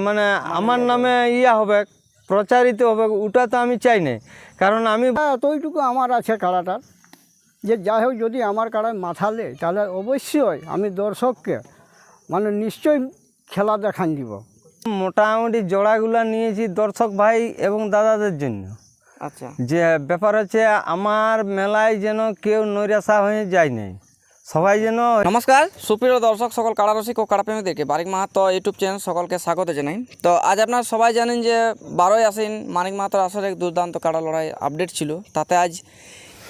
মানে আমার নামে ইয়া হবে, প্রচারিত হবে, ওটা তো আমি চাই না। কারণ আমি এতইটুকু আমার আছে কাড়াটার, যে যাই হোক যদি আমার কাড়ায় মাথা লে তাহলে অবশ্যই আমি দর্শককে মানে নিশ্চয়ই খেলা দেখান দিব। মোটামুটি জোড়াগুলো নিয়েছি দর্শক ভাই এবং দাদাদের জন্য। আচ্ছা, যে ব্যাপার হচ্ছে আমার মেলায় যেন কেউ নৈরাশা হয়ে যায় নাই, সবাই যেন। নমস্কার সুপ্রিয় দর্শক সকল কাড়ারসিক ও কাড়াপ্রেমীদেরকে বারিক মাহাতো ইউটিউব চ্যানেল সকলকে স্বাগত জানাই। তো আজ আপনারা সবাই জানেন যে 12ই আশ্বিন মানিক মাহাতোর আসরে এক দুর্দান্ত কাড়া লড়াই আপডেট ছিল। তাতে আজ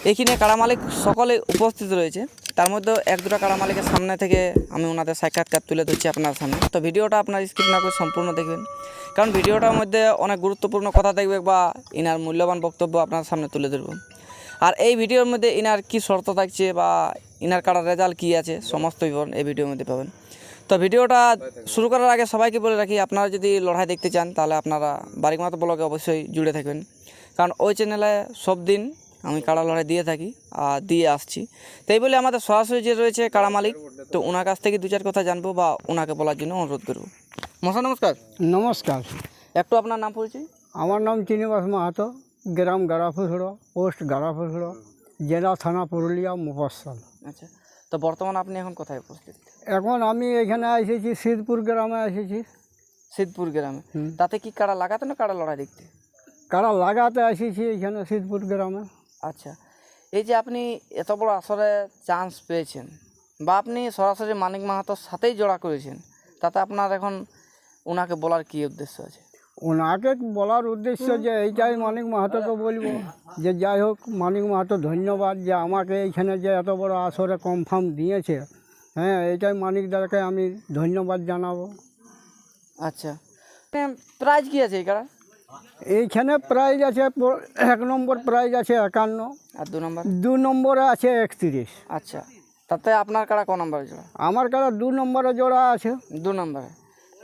এখানে কাড়া মালিক সকলে উপস্থিত রয়েছে। তার মধ্যে এক দুটা কাড়া মালিকের সামনে থেকে আমি ওনাদের সাক্ষাৎকার তুলে ধরছি আপনার সামনে। তো ভিডিওটা আপনার স্কিপ না করে সম্পূর্ণ দেখবেন, কারণ ভিডিওটার মধ্যে অনেক গুরুত্বপূর্ণ কথা দেখবে বা ইনার মূল্যবান বক্তব্য আপনার সামনে তুলে ধরব। আর এই ভিডিওর মধ্যে ইনার কী শর্ত থাকছে বা ইনার কাটার রেজাল্ট কী আছে সমস্ত বিবরণ এই ভিডিওর মধ্যে পাবেন। তো ভিডিওটা শুরু করার আগে সবাইকে বলে রাখি, আপনারা যদি লড়াই দেখতে চান তাহলে আপনারা বারিক মাহাতো ব্লগে অবশ্যই জুড়ে থাকবেন, কারণ ওই চ্যানেলে সব দিন আমি কাড়া লড়াই দিয়ে থাকি আর দিয়ে আসছি। তাই বলে আমাদের সরাসরি যে রয়েছে কাড়া মালিক, তো ওনার কাছ থেকে দু চার কথা জানবো বা ওনাকে বলার জন্য অনুরোধ করবো। মশা নমস্কার। নমস্কার, একটু আপনার নাম পরিচয়। আমার নাম চিনিবাস মাহাতো, গ্রাম গাড়াফুসড়ো, পোস্ট গাড়াফুসড়ো, জেলা থানা পুরুলিয়া, মুফস্সল। আচ্ছা, তো বর্তমানে আপনি এখন কোথায় উপস্থিত? এখন আমি এখানে এসেছি সিদ্ধপুর গ্রামে এসেছি। সিদ্ধপুর গ্রামে। তাতে কি কাড়া লাগাতে না কাড়া লড়াই দেখতে? কাড়া লাগাতে এসেছি এখানে সিদ্ধপুর গ্রামে। আচ্ছা, এই যে আপনি এত বড় আসরে চান্স পেয়েছেন বা আপনি সরাসরি মানিক মাহাতোর সাথেই জোড়া করেছেন, তাতে আপনার এখন ওনাকে বলার কী উদ্দেশ্য আছে? ওনাকে বলার উদ্দেশ্য যে এইটাই মানিক মাহাতোকে বলবো যে যাই হোক মানিক মাহাতো ধন্যবাদ যে আমাকে এইখানে যে এত বড় আসরে কনফার্ম দিয়েছে। হ্যাঁ, এইটাই মানিক দাদাকে আমি ধন্যবাদ জানাবো। আচ্ছা, প্রাইজ কী আছে এই কাড়া? এইখানে প্রাইজ আছে 1 নম্বর প্রাইজ আছে 51, আর 2 নম্বর? 2 নম্বরে আছে 31। আচ্ছা, তাতে আপনার কাড়া ক নম্বরে জোড়া? আমার কাছে 2 নম্বরে জোড়া আছে। 2 নম্বরে।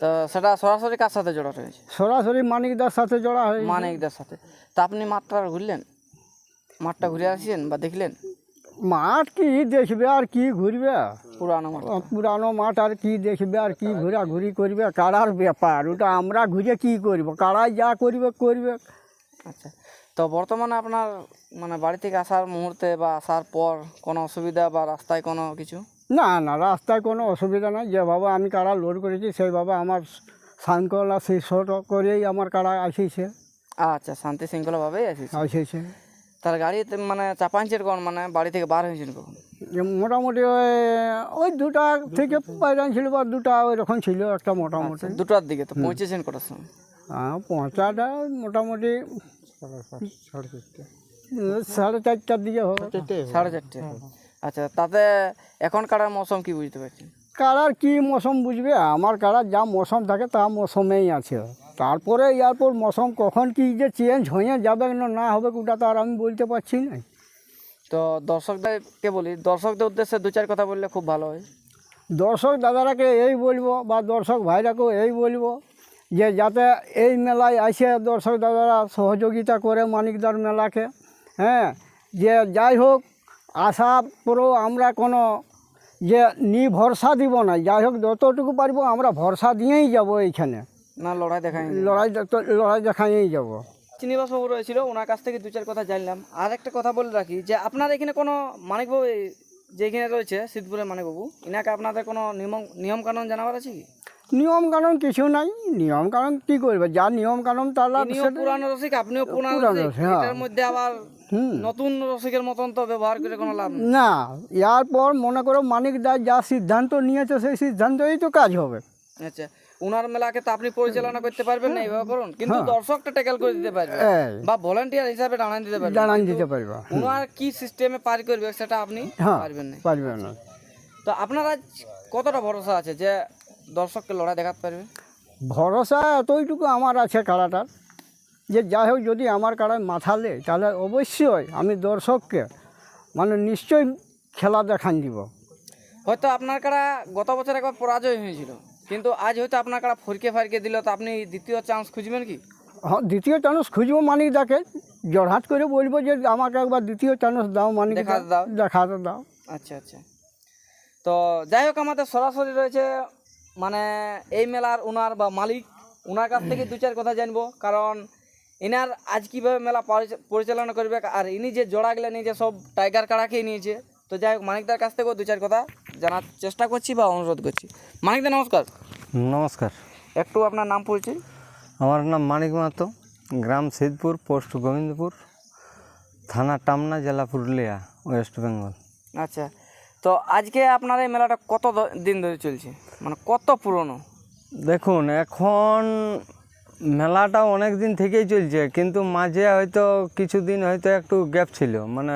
তো সেটা সরাসরি কার সাথে জোড়া রয়েছে? সরাসরি মানিকদার সাথে জোড়া হয়েছে। মানিকদার সাথে। তা আপনি মাঠটা ঘুরলেন, মাঠটা ঘুরে আসছেন বা দেখলেন? মাঠ কি দেখবে আর কি ঘুরবে, পুরানো মাঠ। পুরানো মাঠ আর কি দেখবে আর কি ঘোরাঘুরি করবে, কাড়ার ব্যাপার ওটা, আমরা ঘুরে কি করব, কাড়াই যা করবে করবে। আচ্ছা, তো বর্তমানে আপনার মানে বাড়ি থেকে আসার মুহূর্তে বা আসার পর কোনো অসুবিধা বা রাস্তায় কোনো কিছু? না না, রাস্তায় কোনো অসুবিধা নাই। যেভাবে আমি কাড়া লোড করেছি সেইভাবে আমার শৃঙ্খলা শীর্ষট করেই আমার কাড়া আসিছে। আচ্ছা, শান্তি শৃঙ্খলাভাবেই আসিছে। তার গাড়িতে মানে চাপাইছেন কোন, মানে বাড়ি থেকে বার হয়েছেন কখন? মোটামুটি ওই 2টা থেকে বাইরে ছিল বা 2টা ওইরকম ছিল একটা মোটামুটি। 2টার দিকে। তো পৌঁছেছেন কটার সময়? পৌঁছাটা মোটামুটি 4:30টার দিকে হবে। 4:30। আচ্ছা, তাতে এখন কাটার মৌসুম কি বুঝতে পারছেন? কাড়ার কি মৌসুম বুঝবে, আমার কাড়ার যা মৌসুম থাকে তা মৌসুমেই আছে। তারপরে এরপর মৌসুম কখন কি যে চেঞ্জ হয়ে যাবে না হবে ওটা তো আর আমি বলতে পারছি না। তো দর্শকদেরকে বলি, দর্শকদের উদ্দেশ্যে 2-4 কথা বললে খুব ভালো হয়। দর্শক দাদারাকে এই বলবো বা দর্শক ভাইরাকেও এই বলবো যে যাতে এই মেলায় এসে দর্শক দাদারা সহযোগিতা করে মানিকদার মেলাকে। হ্যাঁ, যে যাই হোক আশা পরেও আমরা কোনো যে ভরসা দিব না, যাই হোক যতটুকু পারবো আমরা ভরসা দিয়েই যাব এইখানে। না লড়াই দেখাই লড়াই দেখাইয়েই যাব। চিনিবাসবাবু রয়েছিল, ওনার কাছ থেকে 2-4 কথা জানলাম। আর একটা কথা বলে রাখি যে আপনার এখানে কোনো মানিকবাবু যে এখানে রয়েছে সিদ্ধপুরের মানিকবাবু, ইনাকে আপনাদের কোনো নিয়মকানুন জানাবার আছে কি? নিয়মকানুন কিছু নাই, নিয়মকানুন কী করবে, যা নিয়মকানুন তার পুরানো রসিক, আপনিও পুরানো রসিক, এটার মধ্যে আবার নতুন রসিকের মতন তো ব্যবহার করে কোনো লাভ না। এরপর মনে করো মানিক দা যা সিদ্ধান্ত নিয়েছে সেই সিদ্ধান্তই তো কাজ হবে। আচ্ছা, ওনার মেলাকে তো আপনি পরিচালনা করতে পারবেন না, এইভাবে করুন, কিন্তু দর্শকটা ট্যাকেল করে দিতে পারবেন বা ভলান্টিয়ার হিসাবে জানান দিতে পারবেন। ওনার কি সিস্টেমে পার করবে সেটা আপনি পারবেন না। তো আপনারা কতটা ভরসা আছে যে দর্শককে লড়াই দেখাতে পারবে? ভরসা এতইটুকু আমার আছে কাড়াটার, যে যাই হোক যদি আমার কাড়ায় মাথা লে তাহলে অবশ্যই আমি দর্শককে মানে নিশ্চয়ই খেলা দেখান দিব। হয়তো আপনার কাড়া গত বছর একবার পরাজয় হয়েছিল, কিন্তু আজ হয়তো আপনার কাড়া ফরকে দিল, তো আপনি দ্বিতীয় চান্স খুঁজবেন কি? হ্যাঁ, দ্বিতীয় চান্স খুঁজবো মানিক দাকে, জড়হাট করে বলবো যে আমাকে একবার দ্বিতীয় চান্স দাও, মানিক দেখাতে দাও। আচ্ছা আচ্ছা, তো যাই হোক আমাদের সরাসরি রয়েছে মানে এই মেলার ওনার বা মালিক ওনার কাছ থেকে দু চার কথা জানবো, কারণ ইনার আজ কীভাবে মেলা পরিচালনা করবে, আর ইনি যে জোড়াগুলো নিয়েছে সব টাইগার কাড়াকেই নিয়েছে। তো যাই হোক, মানিকদার কাছ থেকেও দু চার কথা জানার চেষ্টা করছি বা অনুরোধ করছি। মানিকদা নমস্কার। নমস্কার। একটু আপনার নাম পরিচয়। আমার নাম মানিক মাহাতো, গ্রাম সিদ্ধপুর, পোস্ট গোবিন্দপুর, থানা টামনা, জেলা পুরুলিয়া, ওয়েস্ট বেঙ্গল। আচ্ছা, তো আজকে আপনার এই মেলাটা কত দিন ধরে চলছে, মানে কত পুরনো? দেখুন, এখন মেলাটা অনেক দিন থেকেই চলছে, কিন্তু মাঝে হয়তো কিছুদিন হয়তো একটু গ্যাপ ছিল, মানে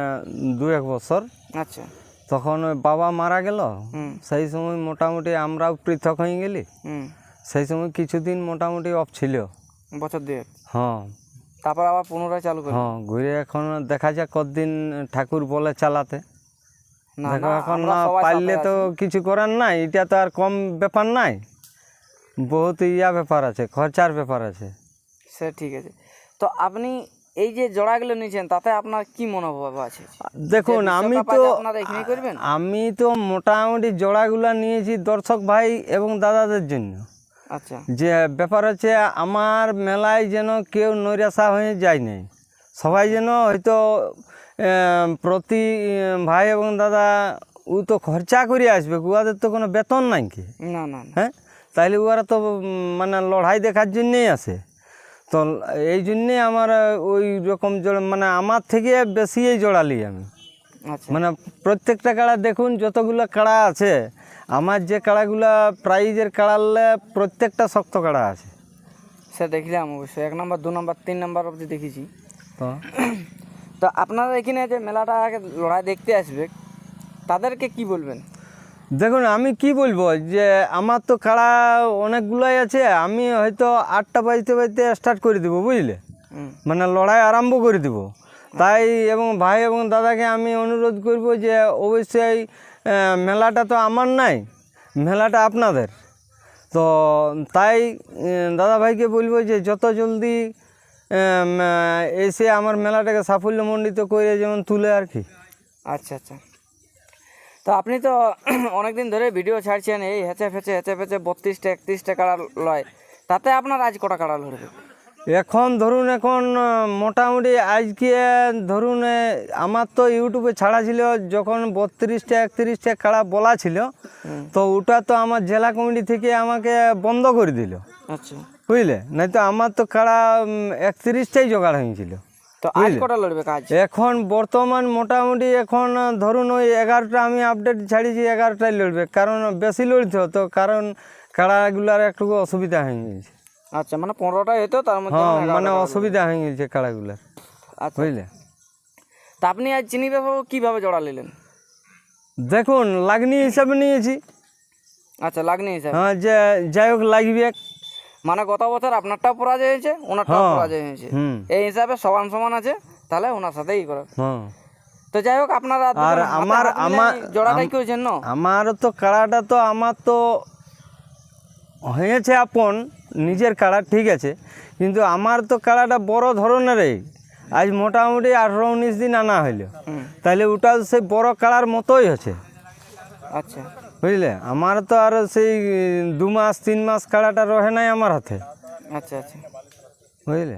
2-1 বছর। আচ্ছা। তখন ওই বাবা মারা গেল, হুম সেই সময় মোটামুটি আমরাও পৃথক হয়ে গেলি। হুম। সেই সময় কিছুদিন মোটামুটি অফ ছিল। বছর দুয়েক, হ্যাঁ তারপর আবার পুনরায় চালু করে। হ্যাঁ, ঘুরে এখন দেখা যাক কতদিন ঠাকুর বলে চালাতে। না দেখো, না, এখন আমরা না সবাই পারলে সাথে তো আছি। কিছু করার নাই, এটা তো আর কম ব্যাপার নাই, বহুত ব্যাপার আছে, খরচার ব্যাপার আছে। সে ঠিক আছে। তো আপনি এই যে জোড়াগুলো নিয়েছেন, তাতে আপনার কি মনোভাব আছে? দেখুন, যে আমি বিশ্বকাপ তো আজ আপনারা এখানেই করবেন? আমি তো মোটামুটি জোড়াগুলা নিয়েছি দর্শক ভাই এবং দাদাদের জন্য। আচ্ছা। যে ব্যাপার হচ্ছে, আমার মেলায় যেন কেউ নৈরাশা হয়ে যায় নাই, সবাই যেন হয়তো প্রতি ভাই এবং দাদা ও তো খরচা করে আসবে, উহাদের তো কোনো বেতন নাই কি, না না না। হ্যাঁ, তাইলে ওরা তো মানে লড়াই দেখার জন্যেই আসে। তো এই জন্যে আমার ওই রকম জোড়া, মানে আমার থেকে বেশি এই জোড়ালি আমি। আচ্ছা। মানে প্রত্যেকটা কাড়া দেখুন, যতগুলো কাড়া আছে আমার, যে কাড়াগুলা প্রাইজের কাড়ালে প্রত্যেকটা শক্ত কাড়া আছে। সে দেখলাম অবশ্যই, 1 নম্বর 2 নম্বর 3 নম্বর অবধি দেখেছি। তো তো আপনারা এখানে যে মেলাটা লড়াই দেখতে আসবে, তাদেরকে কি বলবেন? দেখুন, আমি কি বলবো, যে আমার তো কাড়া অনেকগুলাই আছে, আমি হয়তো 8টা বাজতে বাজতে স্টার্ট করে দেবো, বুঝলে, হুম। মানে লড়াই আরম্ভ করে দেবো। তাই এবং ভাই এবং দাদাকে আমি অনুরোধ করব যে অবশ্যই মেলাটা তো আমার নাই, মেলাটা আপনাদের। তো তাই দাদা ভাইকে বলবো যে যত জলদি এসে আমার মেলাটাকে সাফল্যমণ্ডিত করে যেমন তুলে আর কি। আচ্ছা আচ্ছা। তো আপনি তো অনেকদিন ধরে ভিডিও ছাড়ছেন, এই হেঁচে ফেঁচে 32টা 31টা কাড়া লয়, তাতে আপনার আজ কটা কাড়া লড়বে? এখন ধরুন, এখন মোটামুটি আজকে ধরুন, আমার তো ইউটিউবে ছাড়া ছিল যখন 32টা 31টা কাড়া বলা ছিল, তো ওটা তো আমার জেলা কমিটি থেকে আমাকে বন্ধ করে দিল, আচ্ছা। বুঝলে, নাই তো আমার তো কাড়া 31টাই জোগাড় হয়েছিল। তো আজ কটা লড়বে কাজ? এখন বর্তমান মোটামুটি এখন ধরুন ওই 11টা আমি আপডেট ছাড়িয়েছি, 11টায় লড়বে, কারণ বেশি লড়তে হতো, কারণ কাড়াগুলার একটু অসুবিধা হয়ে গেছে। আচ্ছা, মানে 15টা হতো, তার মধ্যে হ্যাঁ, মানে মানে 11টা অসুবিধা হয়ে গেছে কাড়াগুলার, আচ্ছা। বুঝলে। তা আপনি আজ চিনি বাবু কীভাবে জোড়া নিলেন? দেখুন, লাগনি হিসাবে নিয়েছি। আচ্ছা, লাগনি হিসাবে। হ্যাঁ, যে যাই হোক লাগবে, মানে গত বছর আপনারটাও পরাজয় হয়েছে, ওনারটাও হ্যাঁ। পরাজয় হয়েছে, হুম। এই হিসাবে সমান সমান আছে, তাহলে ওনার সাথেই করা। হ্যাঁ। তো যাই হোক, আপনারা আর দুজন হাতে আমার হাত মিলিয়ে আমার জোড়াটাই করেছেন না? আমার তো কাড়াটা তো আমার তো হয়েছে আপন নিজের কাড়া, ঠিক আছে, কিন্তু আমার তো কাড়াটা বড় ধরনেরই, আজ মোটামুটি 18-19 দিন আনা হইল, তাহলে ওটা সেই বড় কাড়ার মতোই হচ্ছে, আচ্ছা। বুঝলে। আমার তো আর সেই 2 মাস 3 মাস কাড়াটা রহে নাই আমার হাতে, আচ্ছা আচ্ছা। বুঝলে।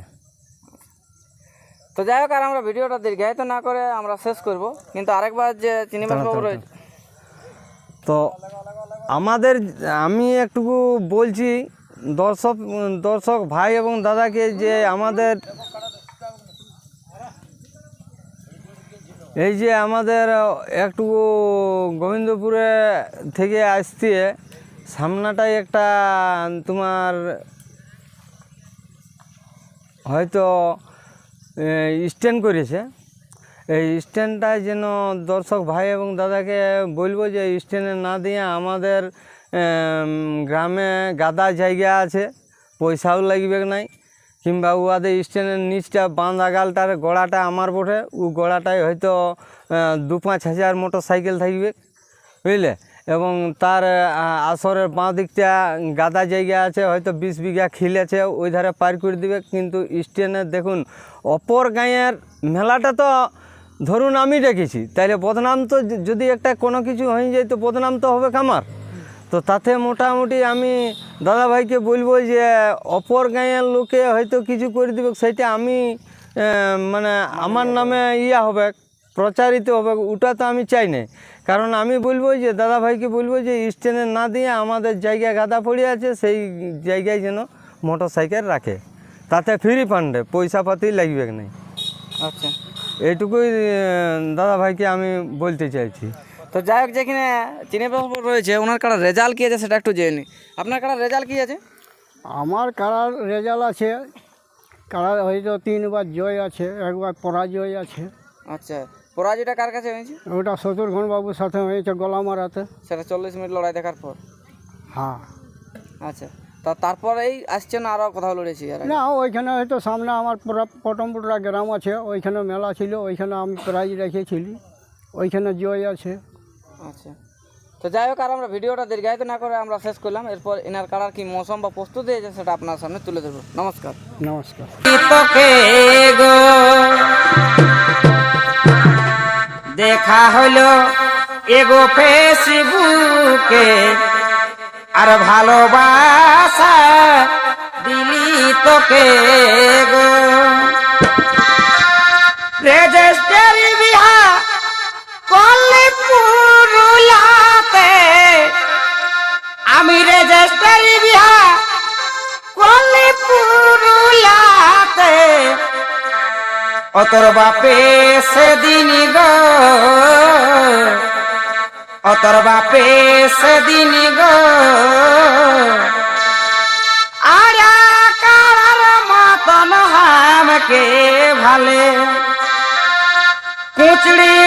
তো যাই হোক, আর আমরা ভিডিওটা দীর্ঘায়িত না করে আমরা শেষ করব, কিন্তু আরেকবার যে চিনিবাবু রয়েছে, তো আমাদের, আমি একটুকু বলছি দর্শক ভাই এবং দাদাকে, যে আমাদের এই যে আমাদের একটু গোবিন্দপুরে থেকে আসতে সামনাটাই একটা তোমার হয়তো স্ট্যান্ড করেছে, এই স্ট্যান্ডটায় যেন দর্শক ভাই এবং দাদাকে বলবো যে স্ট্যান্ডে না দিয়ে, আমাদের গ্রামে গাদা জায়গা আছে, পয়সাও লাগবে নাই, কিংবা উহাদের স্ট্যান্ডের নিচটা বাঁধা গালটার গোড়াটা আমার বটে, ও গোড়াটায় হয়তো 2-5 হাজার মোটর সাইকেল থাকবে, বুঝলে, এবং তার আসরের বাঁ দিকটা গাদা জায়গা আছে, হয়তো 20 বিঘা খিল আছে, ওই ধারে পার করে দিবে। কিন্তু স্ট্যান্ডে দেখুন, অপর গাঁয়ের মেলাটা তো ধরুন আমি ডেকেছি, তাইলে বদনাম তো, যদি একটা কোনো কিছু হয়ে যায় তো বদনাম তো হবে আমার। তো তাতে মোটামুটি আমি দাদাভাইকে বলবো যে অপর গাঁয়ের লোকে হয়তো কিছু করে দেবে, সেটা আমি মানে আমার নামে হবে, প্রচারিত হবে, ওটা তো আমি চাই না। কারণ আমি বলবো যে দাদাভাইকে বলবো যে স্ট্যান্ডে না দিয়ে আমাদের জায়গায় গাদা পড়ে আছে সেই জায়গায় যেন মোটর সাইকেল রাখে, তাতে ফ্রি ফান্ডে পয়সা পাতি লাগবে না। আচ্ছা, এইটুকুই দাদাভাইকে আমি বলতে চাইছি। তো যাই হোক, যেখানে চিনিবাবু রয়েছে ওনার কাড়ার রেজাল্ট কী আছে সেটা একটু জেনে নিই। আপনার কাড়ার রেজাল্ট কী আছে? আমার কারার রেজাল্ট আছে, কারার হয়তো 3বার জয় আছে, 1বার পরাজয় আছে। আচ্ছা, পরাজয়টা কার কাছে হয়েছে? ওটা শত্রুঘ্ন বাবুর সাথে হয়েছে গলামারাতে। সেটা 40 মিনিট লড়াই দেখার পর। হ্যাঁ। আচ্ছা, তা তারপরেই আসছেন আরও কোথাও লড়েছি আর না, ওইখানে হয়তো সামনে আমার পটমপুরা গ্রাম আছে, ওইখানে মেলা ছিল, ওইখানে আমি প্রাইজ রেখেছিলি, ওইখানে জয় আছে। আচ্ছা, তো যাই হোক, আর আমরা ভিডিওটা দীর্ঘায়িত না করে আমরা শেষ করলাম। এরপর এনার কাড়ার কি মৌসুম বা প্রস্তুতি হয়েছে সেটা আপনার সামনে তুলে ধরবো। নমস্কার। নমস্কার। দেখা হলো এগো ফেসবুকে, আর ভালোবাসা দিলি তোকে গো। রেজিস্ট্রি বিহা করলে পুরুলাতে, আমি রেজিস্ট্রি বিহা করলে পুরুলাতে, অতর বাপে সেদিন গো, অতর বাপে সেদিন গো, আর কারার মতন হামকে ভালে কুচড়ি